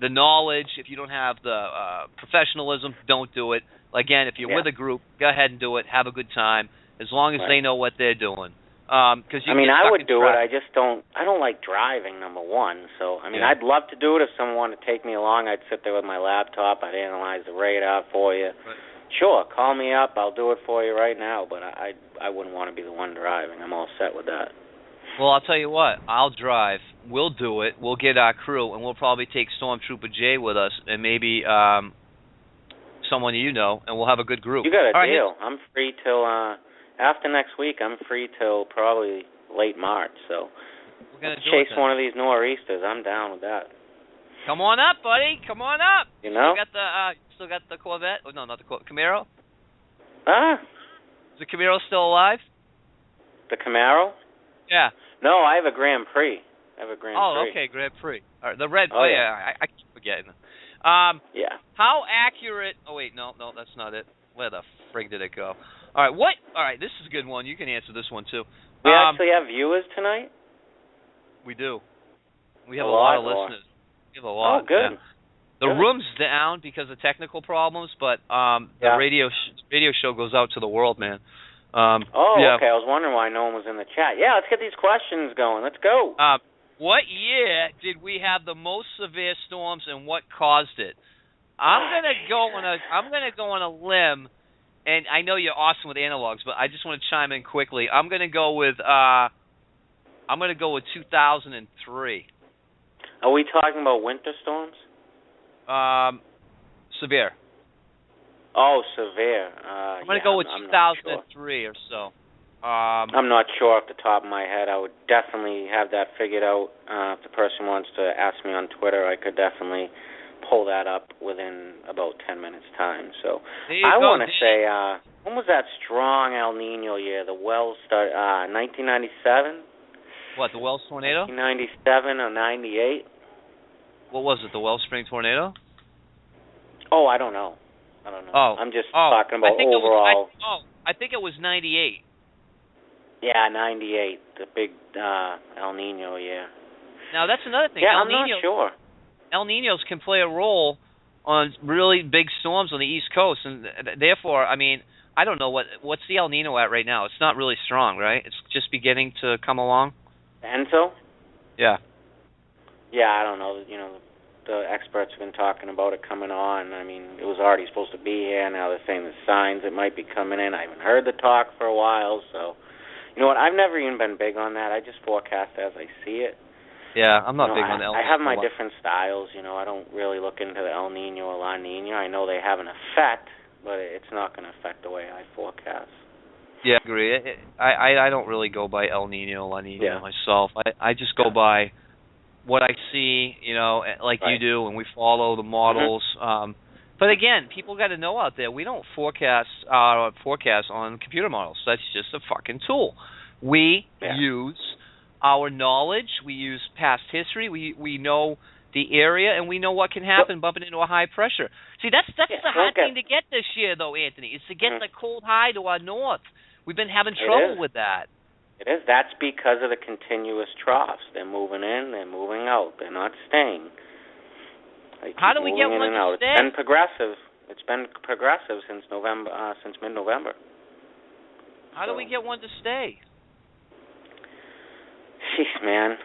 the knowledge, if you don't have the professionalism, don't do it. Again, if you're with a group, go ahead and do it. Have a good time, as long as they know what they're doing. I would do it. I don't like driving, number one. So, I'd love to do it. If someone wanted to take me along, I'd sit there with my laptop. I'd analyze the radar for you. Right. Sure, call me up. I'll do it for you right now. But I wouldn't want to be the one driving. I'm all set with that. Well, I'll tell you what. I'll drive. We'll do it. We'll get our crew, and we'll probably take Stormtrooper Jay with us, and maybe someone and we'll have a good group. You got a deal. I'm free till after next week. I'm free till probably late March. So we're gonna chase one of these nor'easters. I'm down with that. Come on up, buddy. Come on up. Still got the Corvette? Oh no, not the Corvette. Camaro. Is the Camaro still alive? The Camaro? Yeah. No, I have a Grand Prix. Prix. Okay, Grand Prix. All right, the red. I keep forgetting. How accurate? Oh wait, no, that's not it. Where the frig did it go? All right, this is a good one. You can answer this one too. We actually have viewers tonight? We do. We have a lot of listeners. We have a lot. Oh, good. The room's down because of technical problems, but the radio show goes out to the world, man. Okay. I was wondering why no one was in the chat. Yeah, let's get these questions going. Let's go. What year did we have the most severe storms, and what caused it? I'm gonna go on a limb, and I know you're awesome with analogs, but I just want to chime in quickly. I'm gonna go with 2003. Are we talking about winter storms? Severe. Oh, severe. I'm gonna go with 2003 or so. I'm not sure off the top of my head. I would definitely have that figured out. If the person wants to ask me on Twitter, I could definitely pull that up within about 10 minutes' time. So I want to say, when was that strong El Nino year? The Wells started 1997. What, the Wells tornado? 1997 or 98. What was it? The Wells Spring tornado? Oh, I don't know. Oh, I'm just talking about overall. I think it was 98. Yeah, 98, the big El Nino year. Now, that's another thing. Yeah, I'm not sure. El Ninos can play a role on really big storms on the East Coast, and therefore, I mean, I don't know what's the El Nino at right now. It's not really strong, right? It's just beginning to come along. Enzo? Yeah. Yeah, I don't know. You know, the experts have been talking about it coming on. I mean, it was already supposed to be here. Now they're saying the signs it might be coming in. I haven't heard the talk for a while, so... You know what? I've never even been big on that. I just forecast as I see it. Yeah, I'm not big on El Nino. I have my different styles. You know, I don't really look into the El Nino or La Nina. I know they have an effect, but it's not going to affect the way I forecast. Yeah, I agree. I don't really go by El Nino, La Nina myself. I just go by what I see, you know, like you do, and we follow the models. But again, people got to know out there, we don't forecast on computer models. That's just a fucking tool. We use our knowledge. We use past history. We know the area, and we know what can happen bumping into a high pressure. See, that's the hard thing to get this year, though, Anthony, is to get the cold high to our north. We've been having trouble with that. It is. That's because of the continuous troughs. They're moving in, they're moving out. They're not staying. How do we get one to stay? It's been progressive. It's been progressive since mid-November. How do we get one to stay? Jeez, man.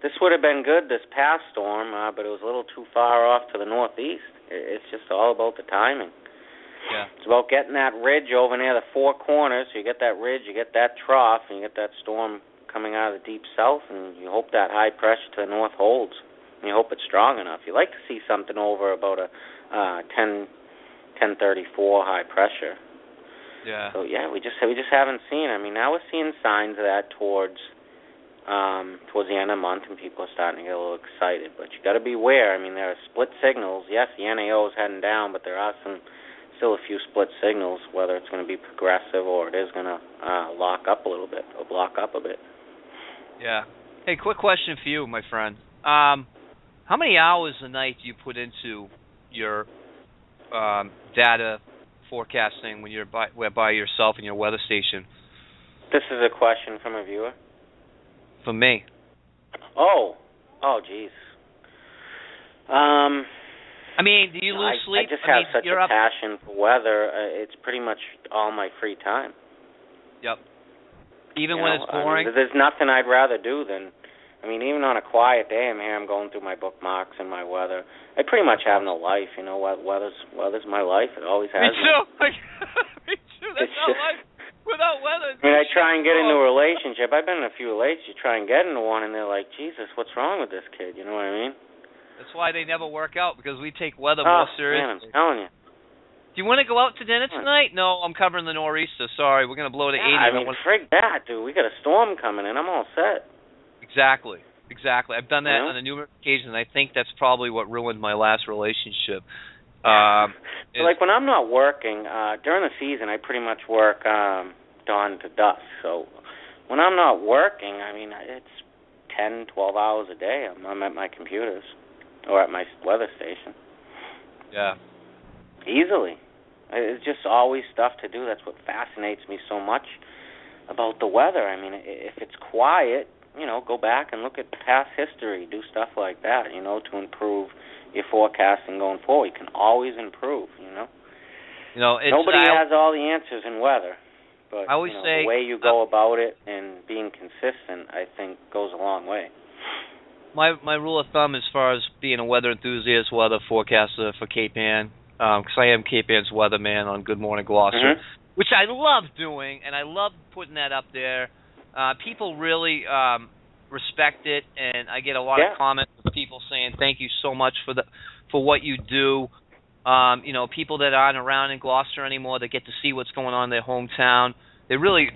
This would have been good this past storm, but it was a little too far off to the northeast. It's just all about the timing. Yeah. It's about getting that ridge over near the four corners. So you get that ridge, you get that trough, and you get that storm coming out of the deep south, and you hope that high pressure to the north holds. And you hope it's strong enough. You like to see something over about a 1034 high pressure. Yeah. So we just haven't seen. I mean, now we're seeing signs of that towards the end of the month, and people are starting to get a little excited. But you got to beware. I mean, there are split signals. Yes, the NAO is heading down, but there are still a few split signals. Whether it's going to be progressive or it is going to lock up a little bit or block up a bit. Yeah. Hey, quick question for you, my friend. How many hours a night do you put into your data forecasting when you're by yourself in your weather station? This is a question from a viewer? From me. Oh, geez. I mean, do you lose sleep? I just have such a passion for weather. It's pretty much all my free time. Yep. Even when it's boring? I mean, there's nothing I'd rather do than... I mean, even on a quiet day, I'm here, I'm going through my bookmarks and my weather. I pretty much have no life, you know. Weather's my life. It always has. Me too. Me too. That's not life without weather. I mean, I try and get into a relationship. I've been in a few relationships. You try and get into one, and they're like, Jesus, what's wrong with this kid? You know what I mean? That's why they never work out, because we take weather more seriously. Man, I'm telling you. Do you want to go out to dinner tonight? No, I'm covering the nor'easter. Sorry, we're going to blow to 80. I mean, frig that, dude. We got a storm coming in. I'm all set. Exactly. I've done that on a numerous occasions, and I think that's probably what ruined my last relationship. Like when I'm not working, during the season, I pretty much work dawn to dusk. So when I'm not working, I mean, it's 10, 12 hours a day. I'm at my computers or at my weather station. Yeah. Easily. It's just always stuff to do. That's what fascinates me so much about the weather. I mean, if it's quiet, go back and look at past history, do stuff like that, to improve your forecasting going forward. You can always improve, Nobody has all the answers in weather, but I always say, the way you go about it and being consistent, I think, goes a long way. My rule of thumb as far as being a weather enthusiast, weather forecaster for Cape Ann, because I am Cape Ann's weatherman on Good Morning Gloucester, which I love doing, and I love putting that up there. People really respect it, and I get a lot of comments from people saying thank you so much for what you do. People that aren't around in Gloucester anymore, that get to see what's going on in their hometown, they really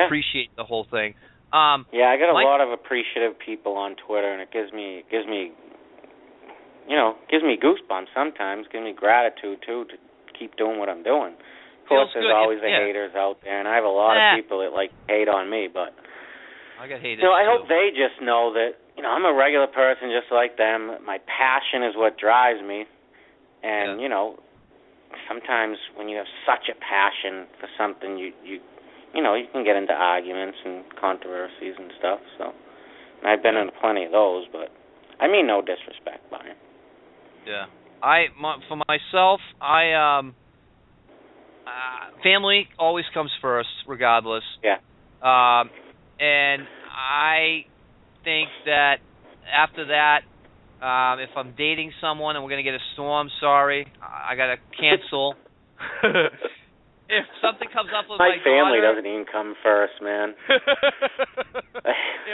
appreciate the whole thing. I get a lot of appreciative people on Twitter, and it gives me goosebumps sometimes, gives me gratitude too to keep doing what I'm doing. Of course, there's always the haters out there, and I have a lot of people that hate on me, but I get hated. I hope they just know that I'm a regular person just like them. My passion is what drives me, and sometimes when you have such a passion for something, you can get into arguments and controversies and stuff. So, and I've been in plenty of those, but I mean no disrespect, Brian. Yeah, for myself, family always comes first, regardless. Yeah. And I think that after that, if I'm dating someone and we're gonna get a storm, sorry, I gotta cancel. If something comes up with my family daughter, doesn't even come first, man.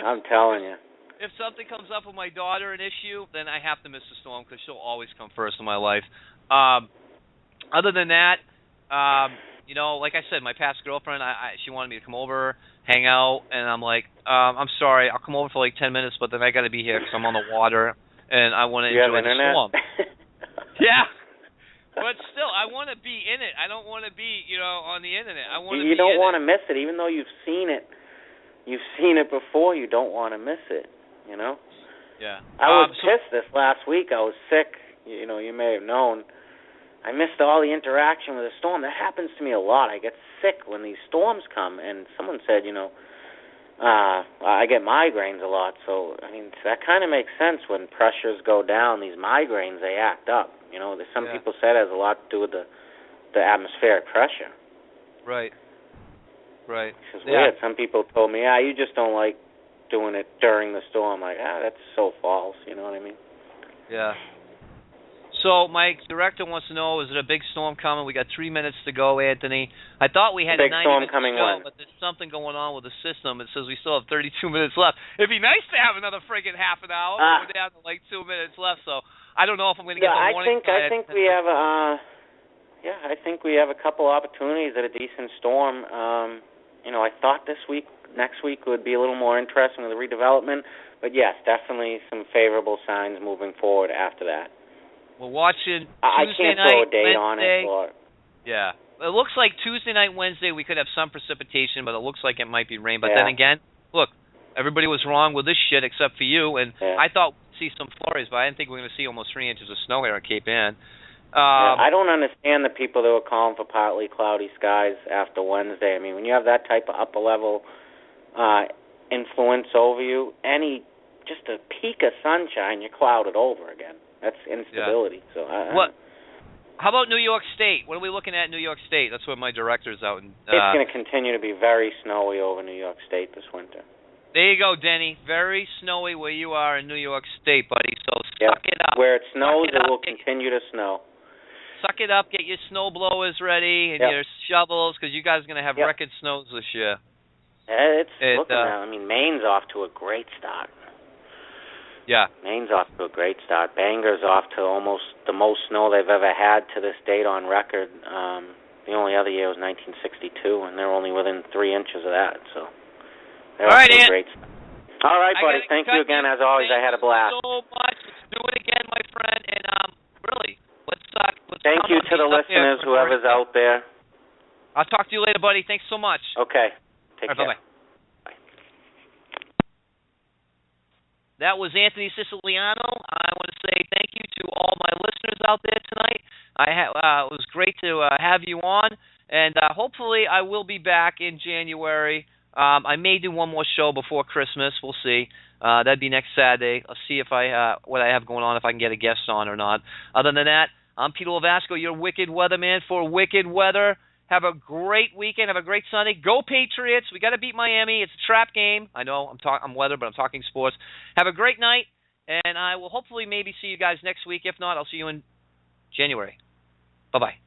I'm telling you. If something comes up with my daughter, an issue, then I have to miss the storm because she'll always come first in my life. Other than that, like I said, my past girlfriend, she wanted me to come over, hang out, and I'm like, I'm sorry, I'll come over for like 10 minutes, but then I got to be here because I'm on the water and I want to enjoy the storm. Yeah. But still, I want to be in it. I don't want to be, on the internet. I want to. You don't want to miss it, even though you've seen it. You've seen it before. You don't want to miss it. Yeah. I was pissed this last week. I was sick. You may have known. I missed all the interaction with the storm. That happens to me a lot. I get sick when these storms come. And someone said, I get migraines a lot. So that kind of makes sense. When pressures go down, these migraines, they act up. Some people said it has a lot to do with the atmospheric pressure. Right. Right. Which is weird. Some people told me, you just don't like doing it during the storm. Like, that's so false. You know what I mean? Yeah. So, Mike, director wants to know, is it a big storm coming? We got 3 minutes to go, Anthony. I thought we had a 90-minute show, but there's something going on with the system. It says we still have 32 minutes left. It'd be nice to have another friggin' half an hour. We're down to like 2 minutes left, so I don't know if I'm going to get the morning. I think we have I think we have a couple opportunities at a decent storm. I thought next week would be a little more interesting with the redevelopment, but yes, definitely some favorable signs moving forward after that. We're watching Tuesday I can't throw a date Wednesday. on it. Yeah. It looks like Tuesday night, Wednesday, we could have some precipitation, but it looks like it might be rain. But then again, look, everybody was wrong with this shit except for you, and I thought we'd see some flurries, but I didn't think we were going to see almost 3 inches of snow here at Cape Ann. I don't understand the people that were calling for partly cloudy skies after Wednesday. When you have that type of upper-level influence over you, just a peak of sunshine, you're clouded over again. That's instability. Yeah. So what? How about New York State? What are we looking at in New York State? That's where my director's out. It's going to continue to be very snowy over New York State this winter. There you go, Denny. Very snowy where you are in New York State, buddy. So suck it up. Where it snows, it will continue to snow. Suck it up. Get your snow blowers ready and your shovels, because you guys are going to have record snows this year. It's looking at. Maine's off to a great start. Yeah. Maine's off to a great start. Bangor's off to almost the most snow they've ever had to this date on record. The only other year was 1962, and they're only within 3 inches of that. So they're off to a great start. All right, buddy. Thank you again. As always, I had a blast. Thank you so much. Let's do it again, my friend. And really, let's thank you to the listeners, whoever's out there. I'll talk to you later, buddy. Thanks so much. Okay. Take care. Bye-bye. That was Anthony Siciliano. I want to say thank you to all my listeners out there tonight. It was great to have you on, and hopefully I will be back in January I may do one more show before Christmas. We'll see. That'd be next Saturday. I'll see if what I have going on, if I can get a guest on or not. Other than that, I'm Peter Lovasco, your Wicked Weatherman for Wicked Weather. Have a great weekend. Have a great Sunday. Go Patriots. We got to beat Miami. It's a trap game. I know I'm weather, but I'm talking sports. Have a great night, and I will hopefully maybe see you guys next week. If not, I'll see you in January. Bye-bye.